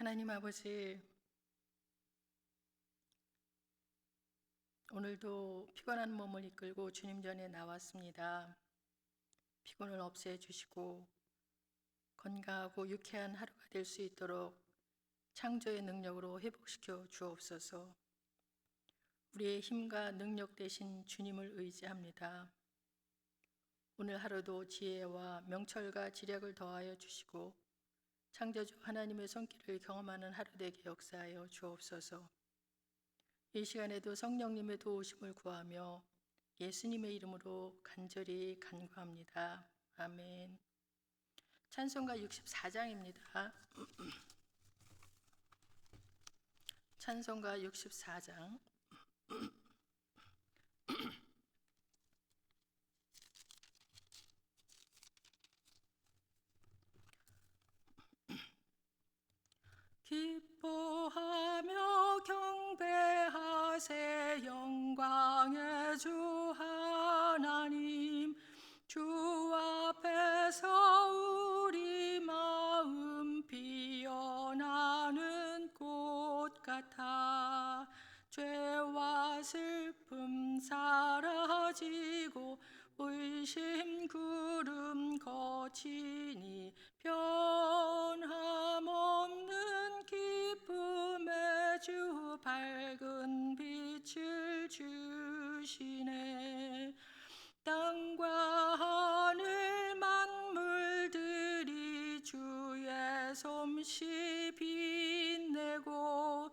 하나님 아버지, 오늘도 피곤한 몸을 이끌고 주님 전에 나왔습니다. 피곤을 없애주시고 건강하고 유쾌한 하루가 될 수 있도록 창조의 능력으로 회복시켜 주옵소서. 우리의 힘과 능력 대신 주님을 의지합니다. 오늘 하루도 지혜와 명철과 지략을 더하여 주시고 창조주 하나님의 손길을 경험하는 하루 되게 역사하여 주옵소서. 이 시간에도 성령님의 도우심을 구하며 예수님의 이름으로 간절히 간구합니다. 아멘. 찬송가 64장입니다. 찬송가 64장. 기뻐하며 경배하세 영광의 주 하나님. 주 앞에서 우리 마음 피어나는 꽃 같아. 죄와 슬픔 사라지고 의심 구름 거치니 변함없는 기쁨의 주 밝은 빛을 주시네. 땅과 하늘 만물들이 주의 솜씨 빛내고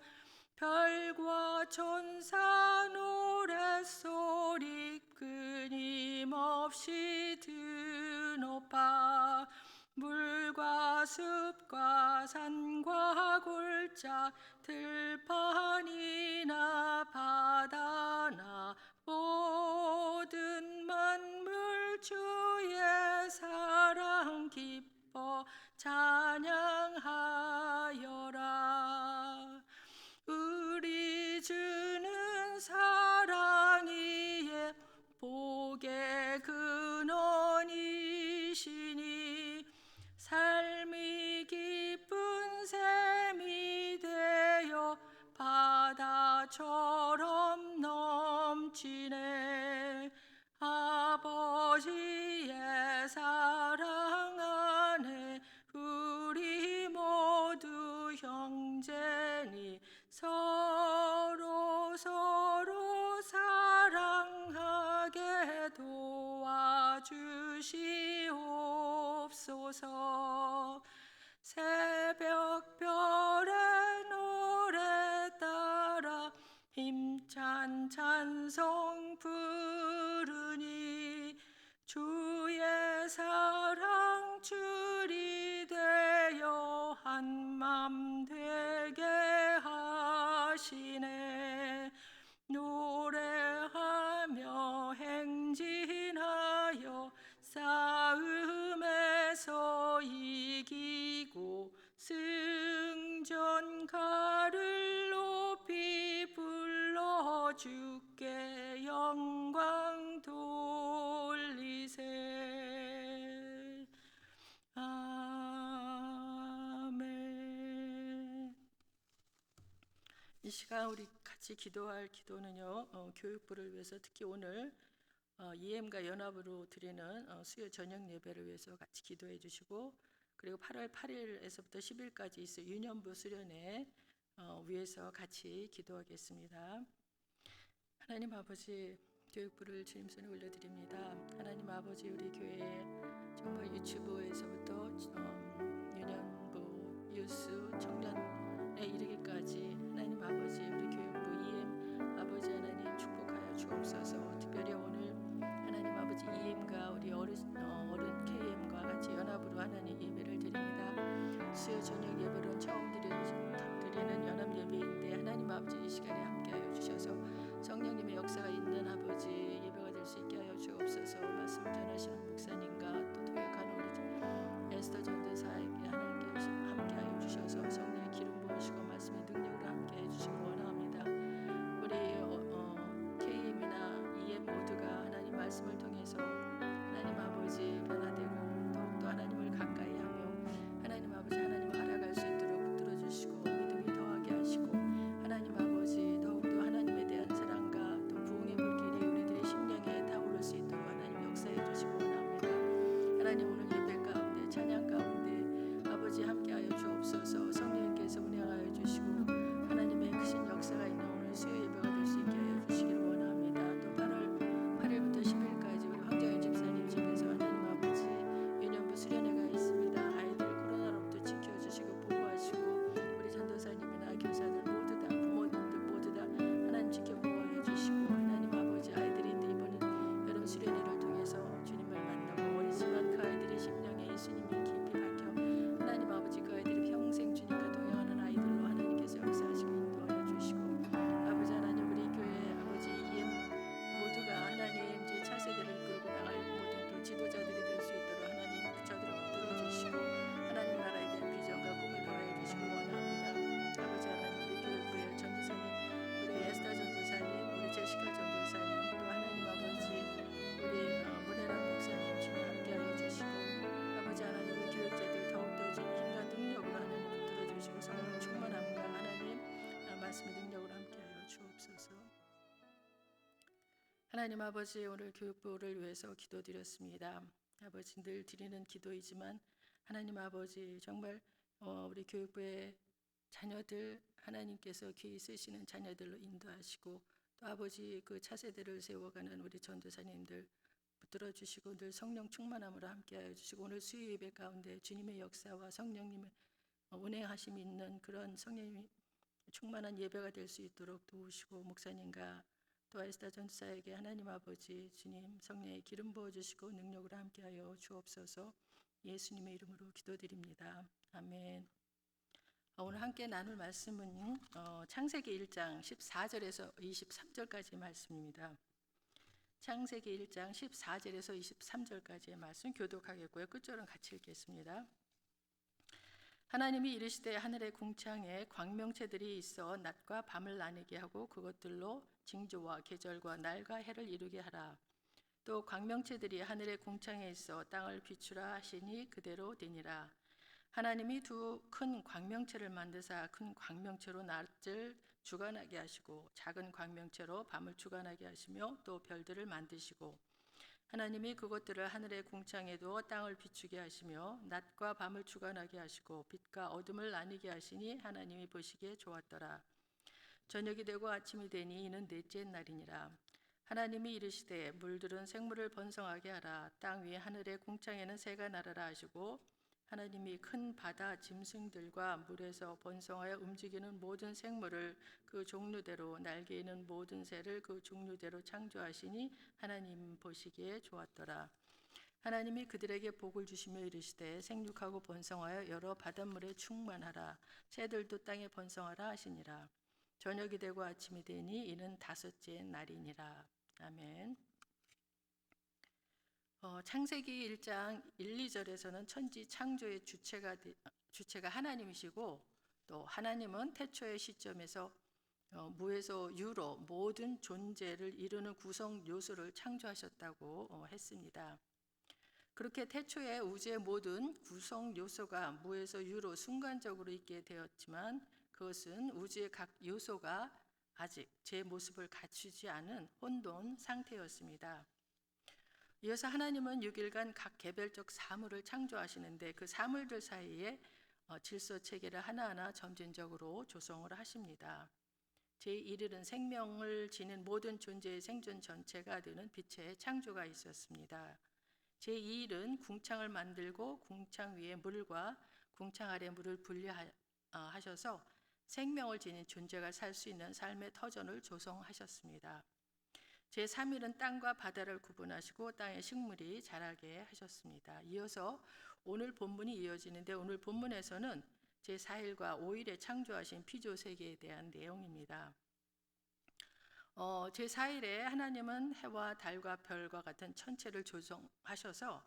별과 천사 노랫소리 끊임없이 드높아. 물과 숲과 산과 골짜 들판이나 바다나 모든 만물 주의 사랑 기뻐 찬양하여라. 우리 주는 사랑이에 복의 근원이시니 삶이 기쁜 샘이 되어 바다처럼 넘치네. 아버지의 사랑 안에 우리 모두 형제니 서로 사랑하게 도와주시옵소서. 새벽별의 노래 따라 힘찬 찬송 부르니 주의 사랑 줄이 되어 한맘 되게 하시네. 노래하며 행진하여 싸움에서 이기고 승전가를 높이 불러 주께 영광 돌리세. 아멘. 이 시간 우리 같이 기도할 기도는요, 교육부를 위해서 특히 오늘 EM과 연합으로 드리는 수요 저녁 예배를 위해서 같이 기도해 주시고, 그리고 8월 8일에서부터 10일까지 있을 유년부 수련회 위해서 같이 기도하겠습니다. 하나님 아버지, 교육부를 주님 손에 올려드립니다. 하나님 아버지, 우리 교회에 정말 유치부에서부터 유년부, 유스, 청년에 이르기까지 하나님 아버지, 우리 교육부 EM 아버지 하나님 축복하여 주옵소서. 특별히 오늘 하나님 아버지 EM과 우리 어른 KM과 같이 연합으로 하나님 예배를 드립니다. 수요 저녁 예배로 처음 드리는 연합 예배인데 하나님 아버지 이 시간에 함께하여 주셔서 성령님의 역사가 있는 아버지 예배가 될 수 있게 하여 주옵소서. 말씀 전하시는 목사님과 또 통역하는 우리 에스더 전도사에게 하나님께 함께하여 주셔서 성령의 기름 부으시고 말씀의 능력으로 함께해 주시길 원합니다. 우리 KM이나 EM 모두가 하나님 말씀을 통해서 하나님 아버지 변화되고 더욱더 하나님을 가까이 하며 하나님 아버지 하나님을 알아갈 수 있도록 붙들어 주시고 하나님 아버지, 오늘 교육부를 위해서 기도드렸습니다. 아버지, 늘 드리는 기도이지만 하나님 아버지, 정말 우리 교육부의 자녀들, 하나님께서 귀히 쓰시는 자녀들로 인도하시고, 또 아버지 그 차세대를 세워가는 우리 전도사님들 붙들어 주시고 늘 성령 충만함으로 함께하여 주시고, 오늘 수요 예배 가운데 주님의 역사와 성령님의 운행하심이 있는 그런 성령님이 충만한 예배가 될 수 있도록 도우시고, 목사님과 또 아이스타 전사에게 하나님 아버지 주님 성령의 기름 부어주시고 능력으로 함께하여 주옵소서. 예수님의 이름으로 기도드립니다. 아멘. 오늘 함께 나눌 말씀은 창세기 1장 14절에서 23절까지 말씀입니다. 창세기 1장 14절에서 23절까지의 말씀 교독하겠고요. 끝절은 같이 읽겠습니다. 하나님이 이르시되 하늘의 궁창에 광명체들이 있어 낮과 밤을 나뉘게 하고 그것들로 징조와 계절과 날과 해를 이루게 하라. 또 광명체들이 하늘의 궁창에 있어 땅을 비추라 하시니 그대로 되니라. 하나님이 두 큰 광명체를 만드사 큰 광명체로 낮을 주관하게 하시고 작은 광명체로 밤을 주관하게 하시며 또 별들을 만드시고, 하나님이 그것들을 하늘의 궁창에 두어 땅을 비추게 하시며 낮과 밤을 주관하게 하시고 빛과 어둠을 나뉘게 하시니 하나님이 보시기에 좋았더라. 저녁이 되고 아침이 되니 이는 넷째 날이니라. 하나님이 이르시되 물들은 생물을 번성하게 하라. 땅 위에 하늘의 궁창에는 새가 날아라 하시고, 하나님이 큰 바다 짐승들과 물에서 번성하여 움직이는 모든 생물을 그 종류대로, 날개 있는 모든 새를 그 종류대로 창조하시니 하나님 보시기에 좋았더라. 하나님이 그들에게 복을 주시며 이르시되 생육하고 번성하여 여러 바닷물에 충만하라. 새들도 땅에 번성하라 하시니라. 저녁이 되고 아침이 되니 이는 다섯째 날이니라. 아멘. 창세기 1장 1, 2절에서는 천지 창조의 주체가 하나님이시고, 또 하나님은 태초의 시점에서 무에서 유로 모든 존재를 이루는 구성 요소를 창조하셨다고 했습니다. 그렇게 태초에 우주의 모든 구성 요소가 무에서 유로 순간적으로 있게 되었지만, 그것은 우주의 각 요소가 아직 제 모습을 갖추지 않은 혼돈 상태였습니다. 이어서 하나님은 6일간 각 개별적 사물을 창조하시는데 그 사물들 사이에 질서 체계를 하나하나 점진적으로 조성을 하십니다. 제1일은 생명을 지닌 모든 존재의 생존 전체가 되는 빛의 창조가 있었습니다. 제2일은 궁창을 만들고 궁창 위에 물과 궁창 아래 물을 분리하셔서 생명을 지닌 존재가 살 수 있는 삶의 터전을 조성하셨습니다. 제3일은 땅과 바다를 구분하시고 땅에 식물이 자라게 하셨습니다. 이어서 오늘 본문이 이어지는데, 오늘 본문에서는 제4일과 5일에 창조하신 피조세계에 대한 내용입니다. 제4일에 하나님은 해와 달과 별과 같은 천체를 조성하셔서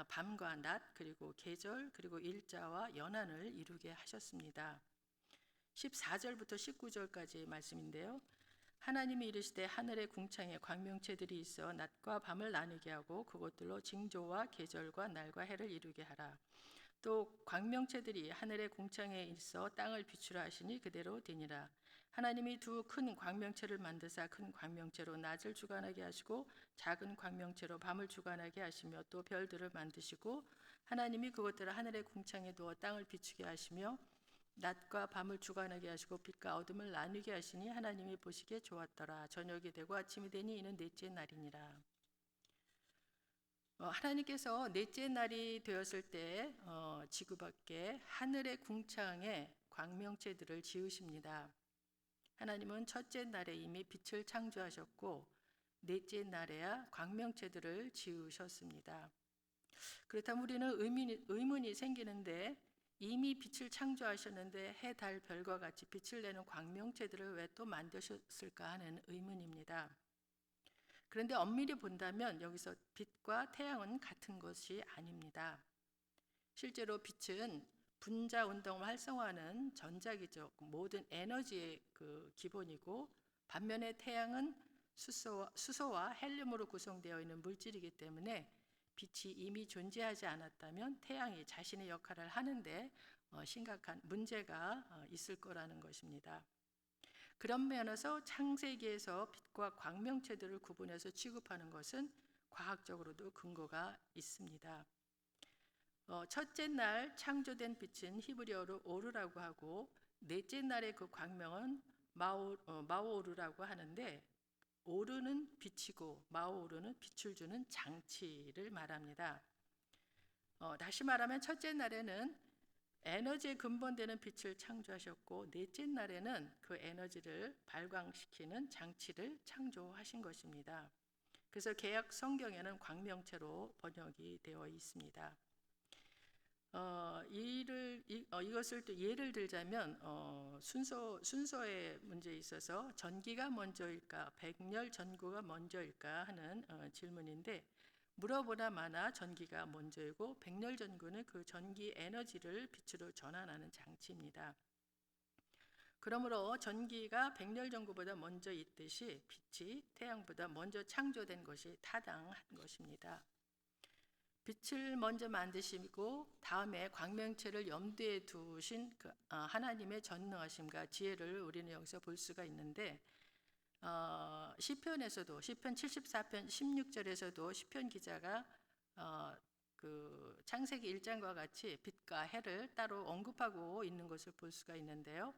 밤과 낮, 그리고 계절, 그리고 일자와 연한을 이루게 하셨습니다. 14절부터 19절까지 말씀인데요. 하나님이 이르시되 하늘의 궁창에 광명체들이 있어 낮과 밤을 나누게 하고 그것들로 징조와 계절과 날과 해를 이루게 하라. 또 광명체들이 하늘의 궁창에 있어 땅을 비추라 하시니 그대로 되니라. 하나님이 두 큰 광명체를 만드사 큰 광명체로 낮을 주관하게 하시고 작은 광명체로 밤을 주관하게 하시며 또 별들을 만드시고, 하나님이 그것들을 하늘의 궁창에 두어 땅을 비추게 하시며 낮과 밤을 주관하게 하시고 빛과 어둠을 나누게 하시니 하나님이 보시기에 좋았더라. 저녁이 되고 아침이 되니 이는 넷째 날이니라. 하나님께서 넷째 날이 되었을 때 지구 밖에 하늘의 궁창에 광명체들을 지으십니다. 하나님은 첫째 날에 이미 빛을 창조하셨고 넷째 날에야 광명체들을 지으셨습니다. 그렇다면 우리는 의문이 생기는데, 이미 빛을 창조하셨는데 해, 달, 별과 같이 빛을 내는 광명체들을 왜 또 만드셨을까 하는 의문입니다. 그런데 엄밀히 본다면 여기서 빛과 태양은 같은 것이 아닙니다. 실제로 빛은 분자 운동을 활성화하는 전자기죠. 모든 에너지의 그 기본이고, 반면에 태양은 수소와 헬륨으로 구성되어 있는 물질이기 때문에 빛이 이미 존재하지 않았다면 태양이 자신의 역할을 하는데 심각한 문제가 있을 거라는 것입니다. 그런 면에서 창세기에서 빛과 광명체들을 구분해서 취급하는 것은 과학적으로도 근거가 있습니다. 첫째 날 창조된 빛은 히브리어로 오르라고 하고, 넷째 날의 그 광명은 마오르라고 하는데, 오르는 빛이고 마오르는 빛을 주는 장치를 말합니다. 다시 말하면 첫째 날에는 에너지의 근본되는 빛을 창조하셨고, 넷째 날에는 그 에너지를 발광시키는 장치를 창조하신 것입니다. 그래서 개역 성경에는 광명체로 번역이 되어 있습니다. 이것을 또 예를 들자면 순서의 문제에 있어서 전기가 먼저일까 백렬 전구가 먼저일까 하는 질문인데, 물어보나 마나 전기가 먼저이고 백렬 전구는 그 전기 에너지를 빛으로 전환하는 장치입니다. 그러므로 전기가 백렬 전구보다 먼저 있듯이 빛이 태양보다 먼저 창조된 것이 타당한 것입니다. 빛을 먼저 만드시고 다음에 광명체를 염두에 두신 그 하나님의 전능하심과 지혜를 우리는 여기서 볼 수가 있는데, 시편에서도 시편 74편 16절에서도 시편 기자가 그 창세기 1장과 같이 빛과 해를 따로 언급하고 있는 것을 볼 수가 있는데요.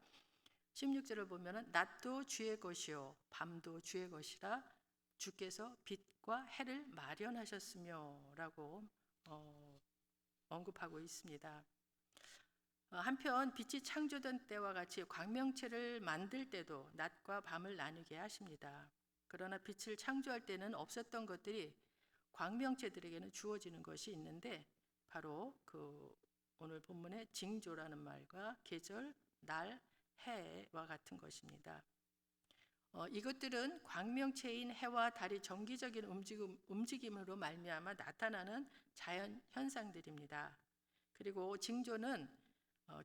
16절을 보면은 낮도 주의 것이요 밤도 주의 것이라 주께서 빛과 해를 마련하셨으며라고 언급하고 있습니다. 한편 빛이 창조된 때와 같이 광명체를 만들 때도 낮과 밤을 나누게 하십니다. 그러나 빛을 창조할 때는 없었던 것들이 광명체들에게는 주어지는 것이 있는데, 바로 그 오늘 본문의 징조라는 말과 계절, 날, 해와 같은 것입니다. 이것들은 광명체인 해와 달이 정기적인 움직임으로 말미암아 나타나는 자연 현상들입니다. 그리고 징조는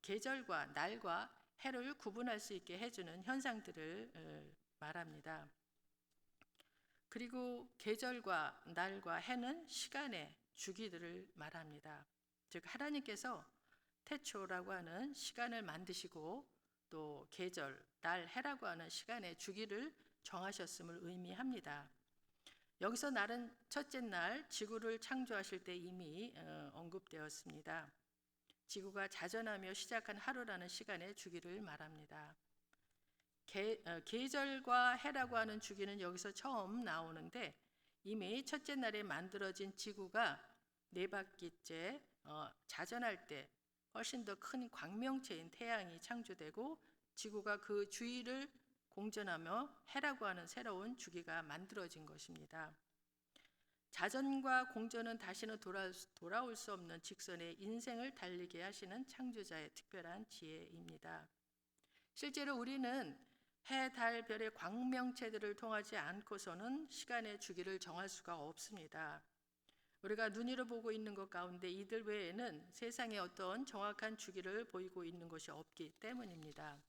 계절과 날과 해를 구분할 수 있게 해주는 현상들을 말합니다. 그리고 계절과 날과 해는 시간의 주기들을 말합니다. 즉 하나님께서 태초라고 하는 시간을 만드시고 또 계절, 날, 해라고 하는 시간의 주기를 정하셨음을 의미합니다. 여기서 날은 첫째 날 지구를 창조하실 때 이미 언급되었습니다. 지구가 자전하며 시작한 하루라는 시간의 주기를 말합니다. 계절과 해라고 하는 주기는 여기서 처음 나오는데, 이미 첫째 날에 만들어진 지구가 네 바퀴째 자전할 때 훨씬 더 큰 광명체인 태양이 창조되고, 지구가 그 주위를 공전하며 해라고 하는 새로운 주기가 만들어진 것입니다. 자전과 공전은 다시는 돌아올 수 없는 직선의 인생을 달리게 하시는 창조자의 특별한 지혜입니다. 실제로 우리는 해, 달, 별의 광명체들을 통하지 않고서는 시간의 주기를 정할 수가 없습니다. 우리가 눈으로 보고 있는 것 가운데 이들 외에는 세상에 어떤 정확한 주기를 보이고 있는 것이 없기 때문입니다.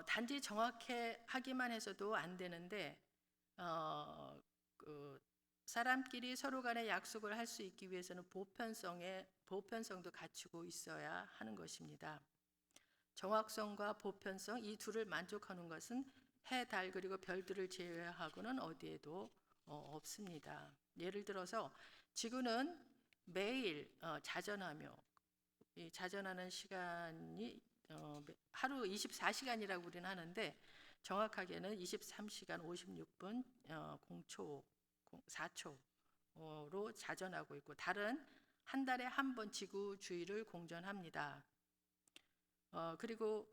단지 정확해 하기만 해서도 안 되는데, 사람끼리 서로 간에 약속을 할 수 있기 위해서는 보편성도 갖추고 있어야 하는 것입니다. 정확성과 보편성, 이 둘을 만족하는 것은 해, 달 그리고 별들을 제외하고는 어디에도 없습니다. 예를 들어서 지구는 매일 자전하며, 이 자전하는 시간이 하루 24시간이라고 우리는 하는데, 정확하게는 23시간 56분 0초 4초로 자전하고 있고, 달은 한 달에 한 번 지구 주위를 공전합니다. 그리고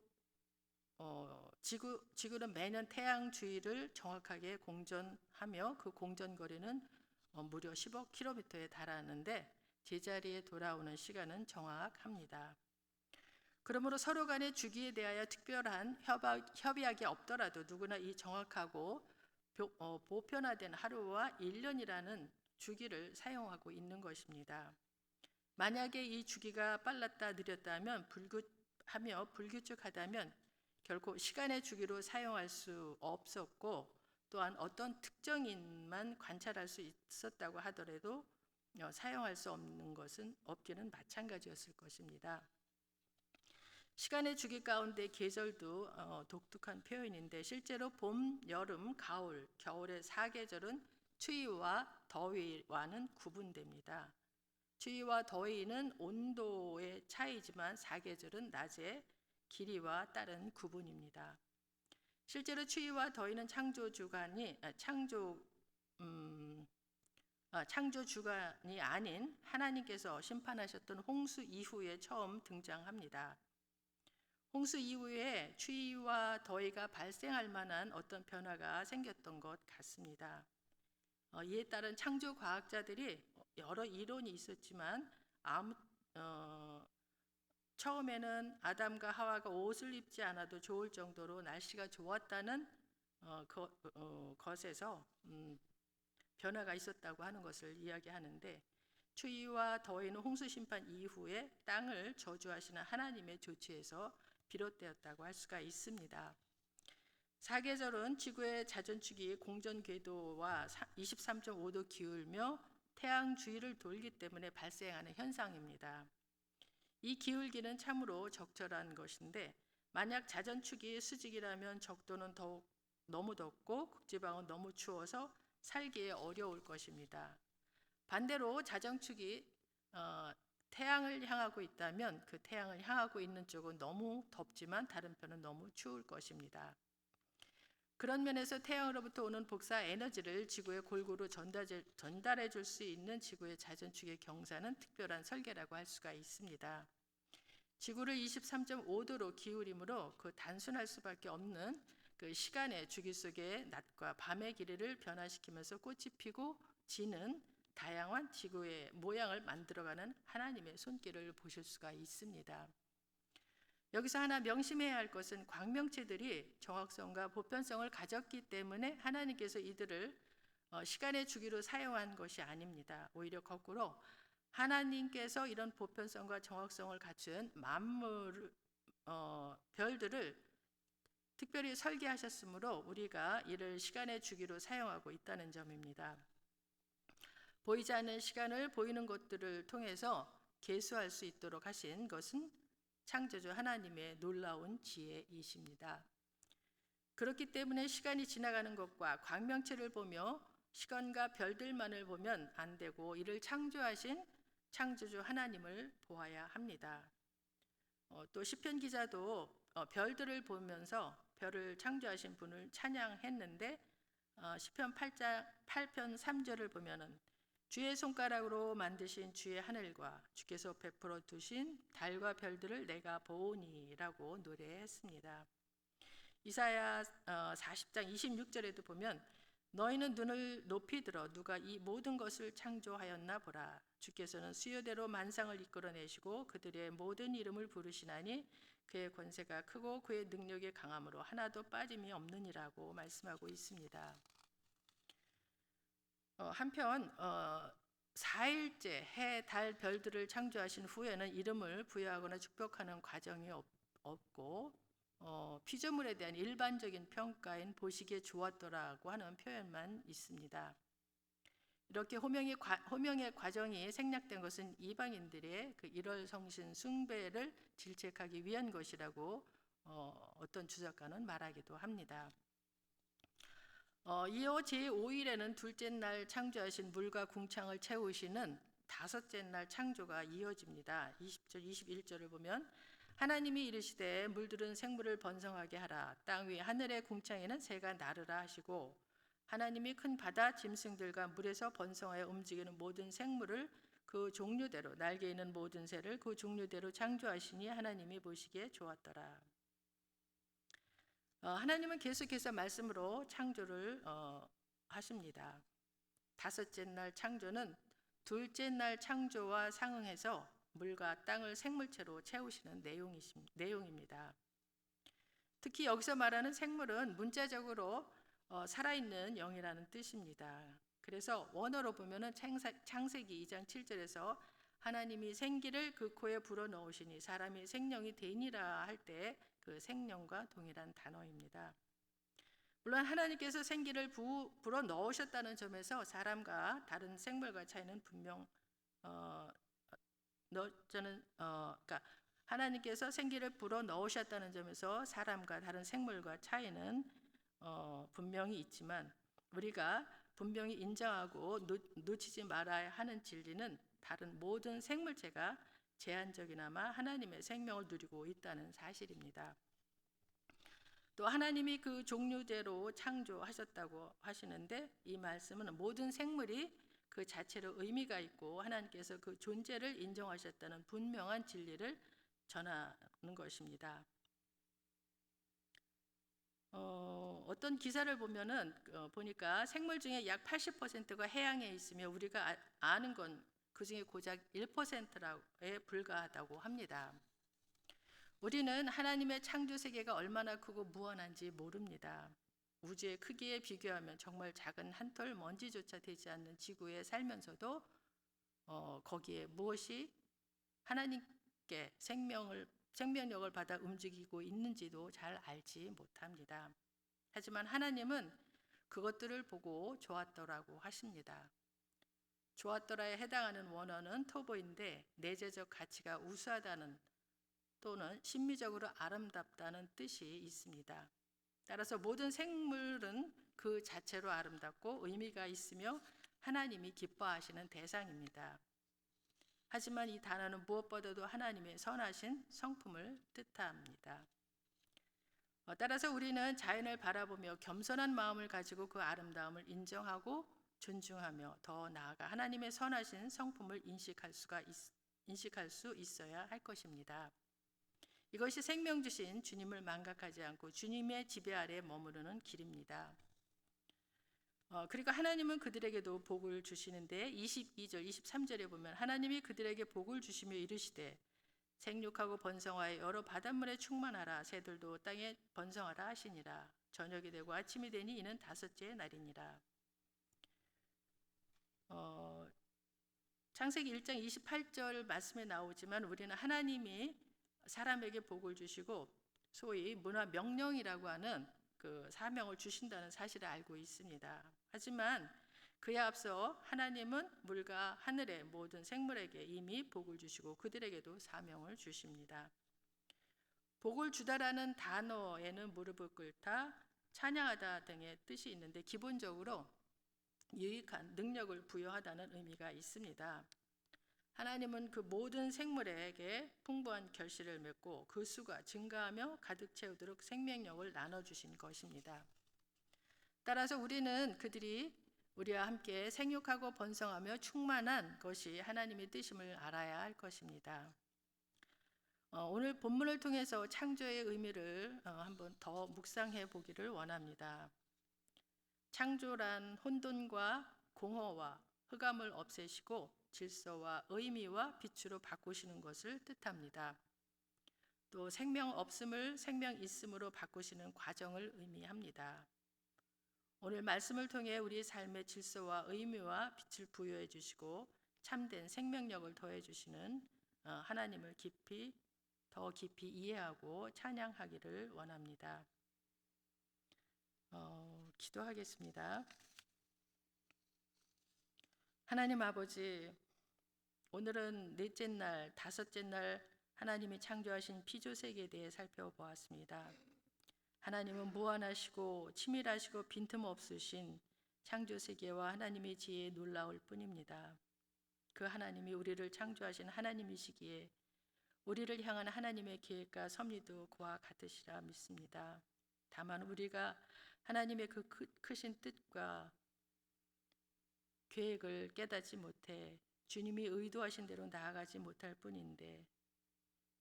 지구는 매년 태양 주위를 정확하게 공전하며 그 공전 거리는 무려 10억 킬로미터에 달하는데, 제자리에 돌아오는 시간은 정확합니다. 그러므로 서로 간의 주기에 대하여 특별한 협약이 없더라도 누구나 이 정확하고 보편화된 하루와 1년이라는 주기를 사용하고 있는 것입니다. 만약에 이 주기가 빨랐다 느렸다면 불규칙하다면 결코 시간의 주기로 사용할 수 없었고, 또한 어떤 특정인만 관찰할 수 있었다고 하더라도 사용할 수 없는 것은 없기는 마찬가지였을 것입니다. 시간의 주기 가운데 계절도 독특한 표현인데 실제로 봄, 여름, 가을, 겨울의 사계절은 추위와 더위와는 구분됩니다. 추위와 더위는 온도의 차이지만 사계절은 낮의 길이와 따른 구분입니다. 실제로 추위와 더위는 창조 주간이 아닌 하나님께서 심판하셨던 홍수 이후에 처음 등장합니다. 홍수 이후에 추위와 더위가 발생할 만한 어떤 변화가 생겼던 것 같습니다. 이에 따른 창조 과학자들이 여러 이론이 있었지만 처음에는 아담과 하와가 옷을 입지 않아도 좋을 정도로 날씨가 좋았다는 것에서 변화가 있었다고 하는 것을 이야기하는데, 추위와 더위는 홍수 심판 이후에 땅을 저주하시는 하나님의 조치에서 비롯되었다고 할 수가 있습니다. 사계절은 지구의 자전축이 공전 궤도와 23.5도 기울며 태양 주위를 돌기 때문에 발생하는 현상입니다. 이 기울기는 참으로 적절한 것인데, 만약 자전축이 수직이라면 적도는 더욱 너무 덥고 극지방은 너무 추워서 살기에 어려울 것입니다. 반대로 자전축이 태양을 향하고 있다면 그 태양을 향하고 있는 쪽은 너무 덥지만 다른 편은 너무 추울 것입니다. 그런 면에서 태양으로부터 오는 복사 에너지를 지구에 골고루 전달해 줄 수 있는 지구의 자전축의 경사는 특별한 설계라고 할 수가 있습니다. 지구를 23.5도로 기울이므로 그 단순할 수밖에 없는 그 시간의 주기 속에 낮과 밤의 길이를 변화시키면서 꽃이 피고 지는 다양한 지구의 모양을 만들어가는 하나님의 손길을 보실 수가 있습니다. 여기서 하나 명심해야 할 것은 광명체들이 정확성과 보편성을 가졌기 때문에 하나님께서 이들을 시간의 주기로 사용한 것이 아닙니다. 오히려 거꾸로 하나님께서 이런 보편성과 정확성을 갖춘 만물, 별들을 특별히 설계하셨으므로 우리가 이를 시간의 주기로 사용하고 있다는 점입니다. 보이지 않는 시간을 보이는 것들을 통해서 계수할 수 있도록 하신 것은 창조주 하나님의 놀라운 지혜이십니다. 그렇기 때문에 시간이 지나가는 것과 광명체를 보며 시간과 별들만을 보면 안 되고 이를 창조하신 창조주 하나님을 보아야 합니다. 또 시편 기자도 별들을 보면서 별을 창조하신 분을 찬양했는데 시편 8편 3절을 보면은 주의 손가락으로 만드신 주의 하늘과 주께서 베풀어 두신 달과 별들을 내가 보오니라고 노래했습니다. 이사야 40장 26절에도 보면 너희는 눈을 높이 들어 누가 이 모든 것을 창조하였나 보라. 주께서는 수요대로 만상을 이끌어내시고 그들의 모든 이름을 부르시나니 그의 권세가 크고 그의 능력이 강함으로 하나도 빠짐이 없느니라고 말씀하고 있습니다. 한편 4일째 해, 달, 별들을 창조하신 후에는 이름을 부여하거나 축복하는 과정이 없고 피조물에 대한 일반적인 평가인 보시기에 좋았더라고 하는 표현만 있습니다. 이렇게 호명의 과정이 생략된 것은 이방인들의 그 일월성신 숭배를 질책하기 위한 것이라고 어떤 주석가는 말하기도 합니다. 이어 제5일에는 둘째 날 창조하신 물과 궁창을 채우시는 다섯째 날 창조가 이어집니다. 20절 21절을 보면 하나님이 이르시되 물들은 생물을 번성하게 하라. 땅 위 하늘의 궁창에는 새가 나르라 하시고 하나님이 큰 바다 짐승들과 물에서 번성하여 움직이는 모든 생물을 그 종류대로 날개 있는 모든 새를 그 종류대로 창조하시니 하나님이 보시기에 좋았더라. 하나님은 계속해서 말씀으로 창조를 하십니다. 다섯째 날 창조는 둘째 날 창조와 상응해서 물과 땅을 생물체로 채우시는 내용입니다. 특히 여기서 말하는 생물은 문자적으로 살아있는 영이라는 뜻입니다. 그래서 원어로 보면은 창세기 2장 7절에서 하나님이 생기를 그 코에 불어넣으시니 사람이 생명이 되니라 할 때 그 생명과 동일한 단어입니다. 물론 하나님께서 생기를 불어넣으셨다는 점에서 사람과 다른 생물과 차이는 분명 그러니까 하나님께서 생기를 불어 넣으셨다는 점에서 사람과 다른 생물과 차이는 분명히 있지만, 우리가 분명히 인정하고 놓치지 말아야 하는 진리는 다른 모든 생물체가 제한적이나마 하나님의 생명을 누리고 있다는 사실입니다. 또 하나님이 그 종류대로 창조하셨다고 하시는데, 이 말씀은 모든 생물이 그 자체로 의미가 있고 하나님께서 그 존재를 인정하셨다는 분명한 진리를 전하는 것입니다. 어떤 기사를 보면은 보니까 생물 중에 약 80%가 해양에 있으며 우리가 아는 건 그 중에 고작 1%에 불과하다고 합니다. 우리는 하나님의 창조 세계가 얼마나 크고 무한한지 모릅니다. 우주의 크기에 비교하면 정말 작은 한 톨 먼지조차 되지 않는 지구에 살면서도 거기에 무엇이 하나님께 생명력을 받아 움직이고 있는지도 잘 알지 못합니다. 하지만 하나님은 그것들을 보고 좋았더라고 하십니다. 좋았더라에 해당하는 원어는 토보인데, 내재적 가치가 우수하다는 또는 심미적으로 아름답다는 뜻이 있습니다. 따라서 모든 생물은 그 자체로 아름답고 의미가 있으며 하나님이 기뻐하시는 대상입니다. 하지만 이 단어는 무엇보다도 하나님의 선하신 성품을 뜻합니다. 따라서 우리는 자연을 바라보며 겸손한 마음을 가지고 그 아름다움을 인정하고 존중하며 더 나아가 하나님의 선하신 성품을 인식할 수 있어야 할 것입니다. 이것이 생명 주신 주님을 망각하지 않고 주님의 지배 아래 머무르는 길입니다. 그리고 하나님은 그들에게도 복을 주시는데 22절, 23절에 보면 하나님이 그들에게 복을 주시며 이르시되 생육하고 번성하여 여러 바닷물에 충만하라. 새들도 땅에 번성하라 하시니라. 저녁이 되고 아침이 되니 이는 다섯째 날이니라. 창세기 1장 28절 말씀에 나오지만 우리는 하나님이 사람에게 복을 주시고 소위 문화 명령이라고 하는 그 사명을 주신다는 사실을 알고 있습니다. 하지만 그에 앞서 하나님은 물과 하늘의 모든 생물에게 이미 복을 주시고 그들에게도 사명을 주십니다. 복을 주다라는 단어에는 무릎을 꿇다, 찬양하다 등의 뜻이 있는데 기본적으로 유익한 능력을 부여하다는 의미가 있습니다. 하나님은 그 모든 생물에게 풍부한 결실을 맺고 그 수가 증가하며 가득 채우도록 생명력을 나눠주신 것입니다. 따라서 우리는 그들이 우리와 함께 생육하고 번성하며 충만한 것이 하나님의 뜻임을 알아야 할 것입니다. 오늘 본문을 통해서 창조의 의미를 한번 더 묵상해 보기를 원합니다. 창조란 혼돈과 공허와 흑암을 없애시고 질서와 의미와 빛으로 바꾸시는 것을 뜻합니다. 또 생명 없음을 생명 있음으로 바꾸시는 과정을 의미합니다. 오늘 말씀을 통해 우리 삶의 질서와 의미와 빛을 부여해 주시고 참된 생명력을 더해 주시는 하나님을 더 깊이 이해하고 찬양하기를 원합니다. 기도하겠습니다. 하나님 아버지, 오늘은 넷째 날, 다섯째 날 하나님이 창조하신 피조 세계에 대해 살펴보았습니다. 하나님은 무한하시고 치밀하시고 빈틈없으신 창조 세계와 하나님의 지혜에 놀라울 뿐입니다. 그 하나님이 우리를 창조하신 하나님이시기에 우리를 향한 하나님의 계획과 섭리도 그와 같으시라 믿습니다. 다만 우리가 하나님의 그 크신 뜻과 계획을 깨닫지 못해 주님이 의도하신 대로 나아가지 못할 뿐인데,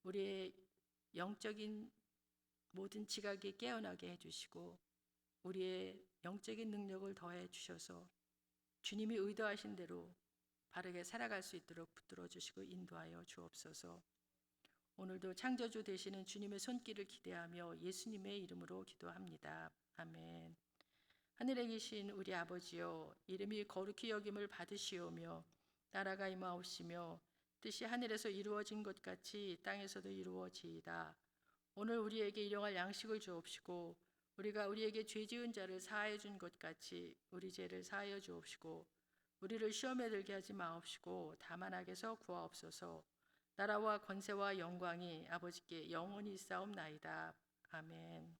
우리의 영적인 모든 지각이 깨어나게 해주시고 우리의 영적인 능력을 더해 주셔서 주님이 의도하신 대로 바르게 살아갈 수 있도록 붙들어 주시고 인도하여 주옵소서. 오늘도 창조주 되시는 주님의 손길을 기대하며 예수님의 이름으로 기도합니다. 아멘. 하늘에 계신 우리 아버지여, 이름이 거룩히 여김을 받으시오며 나라가 임하옵시며 뜻이 하늘에서 이루어진 것 같이 땅에서도 이루어지이다. 오늘 우리에게 일용할 양식을 주옵시고 우리가 우리에게 죄 지은 자를 사하여 준 것 같이 우리 죄를 사하여 주옵시고 우리를 시험에 들게 하지 마옵시고 다만 악에서 구하옵소서. 나라와 권세와 영광이 아버지께 영원히 있사옵나이다. 아멘.